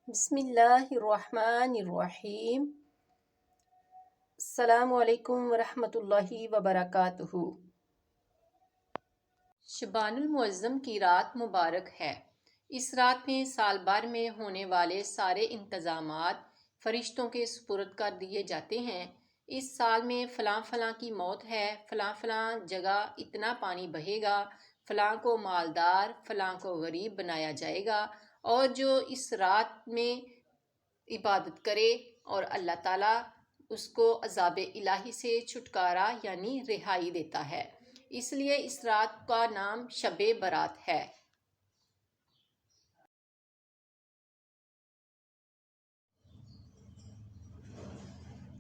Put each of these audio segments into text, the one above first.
بسم اللہ الرحمن الرحیم۔ السلام علیکم ورحمۃ اللہ وبرکاتہ۔ شبان المعظم کی رات مبارک ہے۔ اس رات میں سال بھر میں ہونے والے سارے انتظامات فرشتوں کے سپرد کر دیے جاتے ہیں۔ اس سال میں فلاں فلاں کی موت ہے، فلاں فلاں جگہ اتنا پانی بہے گا، فلاں کو مالدار، فلاں کو غریب بنایا جائے گا، اور جو اس رات میں عبادت کرے اور اللہ تعالیٰ اس کو عذاب الہی سے چھٹکارا یعنی رہائی دیتا ہے۔ اس لیے اس رات کا نام شب برات ہے۔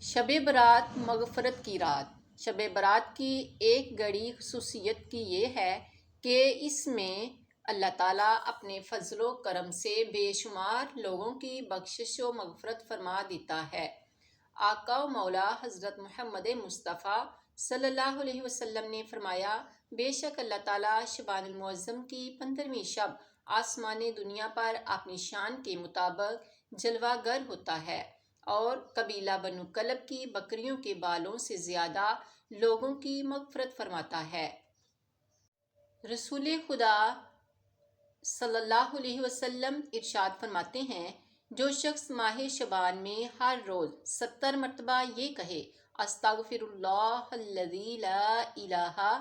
شب برات مغفرت کی رات۔ شب برات کی ایک بڑی خصوصیت کی یہ ہے کہ اس میں اللہ تعالیٰ اپنے فضل و کرم سے بے شمار لوگوں کی بخشش و مغفرت فرما دیتا ہے۔ آقا و مولا حضرت محمد مصطفیٰ صلی اللہ علیہ وسلم نے فرمایا، بے شک اللہ تعالیٰ شبان المعظم کی 15ویں شب آسمان دنیا پر اپنی شان کے مطابق جلوہ گر ہوتا ہے اور قبیلہ بنو کلب کی بکریوں کے بالوں سے زیادہ لوگوں کی مغفرت فرماتا ہے۔ رسول خدا صلی اللہ علیہ وسلم ارشاد فرماتے ہیں، جو شخص ماہ شبان میں ہر روز 70 مرتبہ یہ کہے، استغفر اللہ الذی لا الہ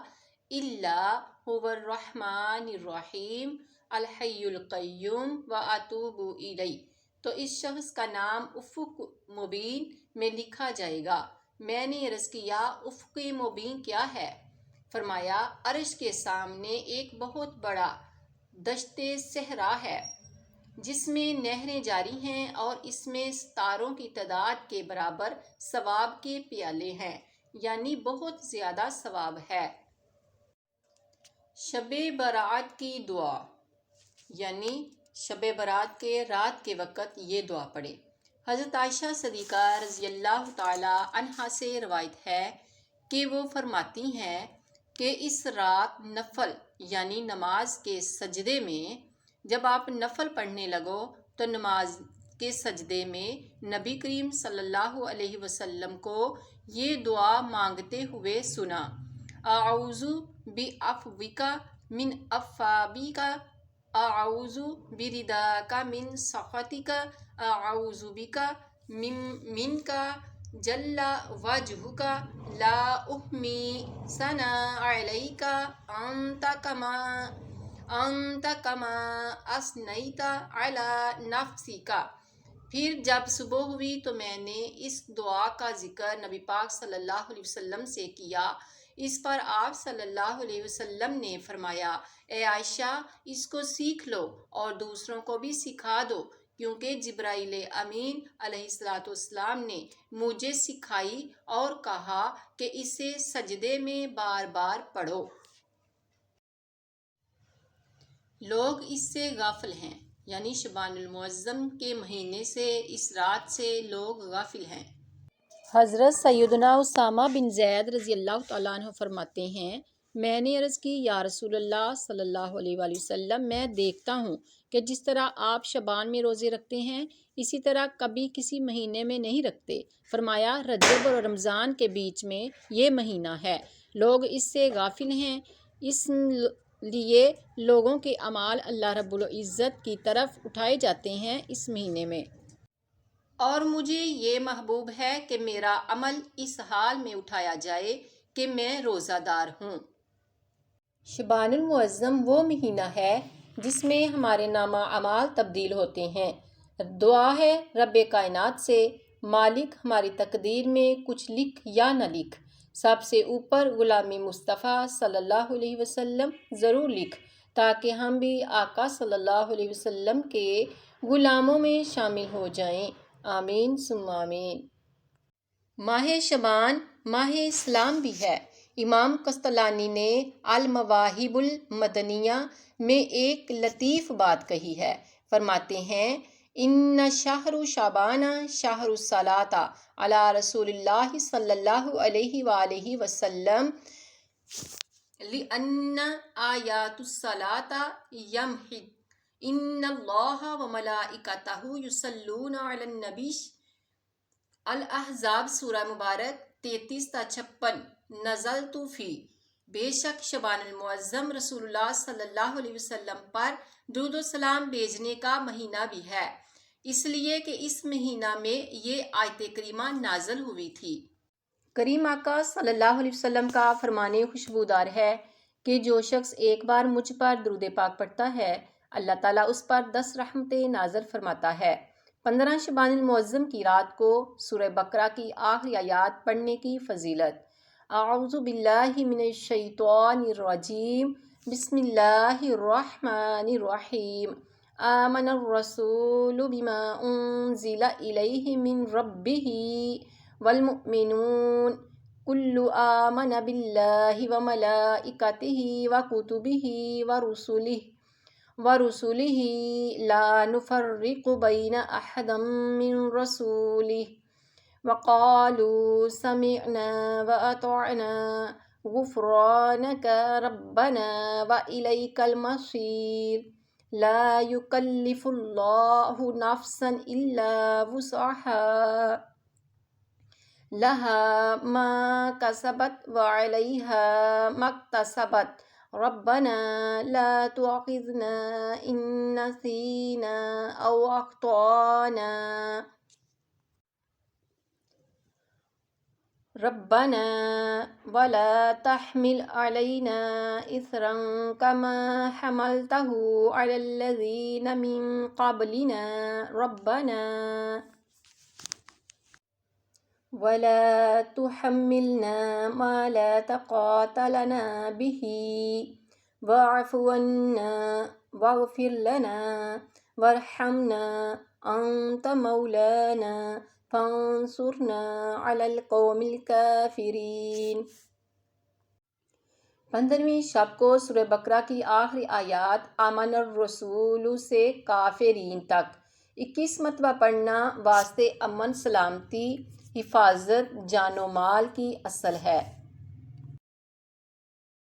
الا هو الرحمن الرحیم الحی القیوم واتوب الیہ، تو اس شخص کا نام افق مبین میں لکھا جائے گا۔ میں نے عرض کیا، افق مبین کیا ہے؟ فرمایا، عرش کے سامنے ایک بہت بڑا دشت صحرا ہے جس میں نہریں جاری ہیں اور اس میں ستاروں کی تعداد کے برابر ثواب کے پیالے ہیں، یعنی بہت زیادہ ثواب ہے۔ شب برات کی دعا، یعنی شب برات کے رات کے وقت یہ دعا پڑھے۔ حضرت عائشہ صدیقہ رضی اللہ تعالی عنہا سے روایت ہے کہ وہ فرماتی ہیں کہ اس رات نفل یعنی نماز کے سجدے میں جب آپ نفل پڑھنے لگو تو نماز کے سجدے میں نبی کریم صلی اللہ علیہ وسلم کو یہ دعا مانگتے ہوئے سنا، اعوذ بعفوک من عفابک، اعوذ برضاک من سخطک، اعوذ بک منک جل وجہک، لا احصی ثناء علیک انت کما اثنیت علی نفسک۔ پھر جب صبح ہوئی تو میں نے اس دعا کا ذکر نبی پاک صلی اللہ علیہ وسلم سے کیا۔ اس پر آپ صلی اللہ علیہ وسلم نے فرمایا، اے عائشہ، اس کو سیکھ لو اور دوسروں کو بھی سکھا دو، کیونکہ جبرائیل امین علیہ السلام نے مجھے سکھائی اور کہا کہ اسے سجدے میں بار بار پڑھو۔ لوگ اس سے غافل ہیں، یعنی شبان المعظم کے مہینے سے اس رات سے لوگ غافل ہیں۔ حضرت سیدنا اسامہ بن زید رضی اللہ تعالیٰ عنہ فرماتے ہیں، میں نے عرض کی، یا رسول اللہ صلی اللہ علیہ وآلہ وسلم، میں دیکھتا ہوں کہ جس طرح آپ شبان میں روزے رکھتے ہیں اسی طرح کبھی کسی مہینے میں نہیں رکھتے۔ فرمایا، رجب اور رمضان کے بیچ میں یہ مہینہ ہے، لوگ اس سے غافل ہیں، اس لیے لوگوں کے اعمال اللہ رب العزت کی طرف اٹھائے جاتے ہیں اس مہینے میں، اور مجھے یہ محبوب ہے کہ میرا عمل اس حال میں اٹھایا جائے کہ میں روزہ دار ہوں۔ شبان المعظم وہ مہینہ ہے جس میں ہمارے نامہ اعمال تبدیل ہوتے ہیں۔ دعا ہے رب کائنات سے، مالک ہماری تقدیر میں کچھ لکھ یا نہ لکھ، سب سے اوپر غلامی مصطفیٰ صلی اللہ علیہ وسلم ضرور لکھ، تاکہ ہم بھی آقا صلی اللہ علیہ وسلم کے غلاموں میں شامل ہو جائیں۔ آمین ثم آمین۔ ماہ شبان ماہ اسلام بھی ہے۔ امام قسطلانی نے المواہب المدنیہ میں ایک لطیف بات کہی ہے۔ فرماتے ہیں، ان شہر شعبان شہر الصلاۃ علی رسول اللہ صلی اللہ علیہ وآلہ وسلم، لأن آیات الصلاۃ ان اللہ و ملائکتہ یصلون علی النبی۔ الاحزاب سورہ مبارک 33 تا 56۔ نزلت فی، بے شک شبان المعظم رسول اللہ صلی اللہ علیہ وسلم پر درود و سلام بھیجنے کا مہینہ بھی ہے، اس لیے کہ اس مہینہ میں یہ آیت کریمہ نازل ہوئی تھی۔ کریم آقا صلی اللہ علیہ وسلم کا فرمان خوشبودار ہے کہ جو شخص ایک بار مجھ پر درود پاک پڑھتا ہے، اللہ تعالیٰ اس پر 10 رحمتیں نازل فرماتا ہے۔ 15 شبان المعظم کی رات کو سورہ بقرہ کی آخری آیات پڑھنے کی فضیلت۔ اعوذ باللہ من الشیطان الرجیم، بسم اللہ الرحمن الرحیم۔ آمن الرسول بما انزل الیہ من ربہ والمؤمنون کل آمن باللہ وملائکتہ وکتبہ ورسلہ لا نفرق بین احد من رسلہ وقالوا سمعنا وأطعنا غفرانك ربنا وإليك المصير لا يكلف الله نفسا إلا وسعها لها ما كسبت وعليها ما اكتسبت ربنا لا تؤاخذنا إن نسينا أو أخطأنا ربنا ولا تحمل علينا إثرا كما حملته على الذين من قبلنا ربنا ولا تحملنا ما لا طاقة لنا به واعف عنا واغفر لنا وارحمنا أنت مولانا فانصرنا علی القوم الکافرین۔ 15ویں شب کو سورہ بقرہ کی آخری آیات آمن الرسول سے کافرین تک 21 مرتبہ پڑھنا واسطے امن، سلامتی، حفاظت، جان و مال کی اصل ہے۔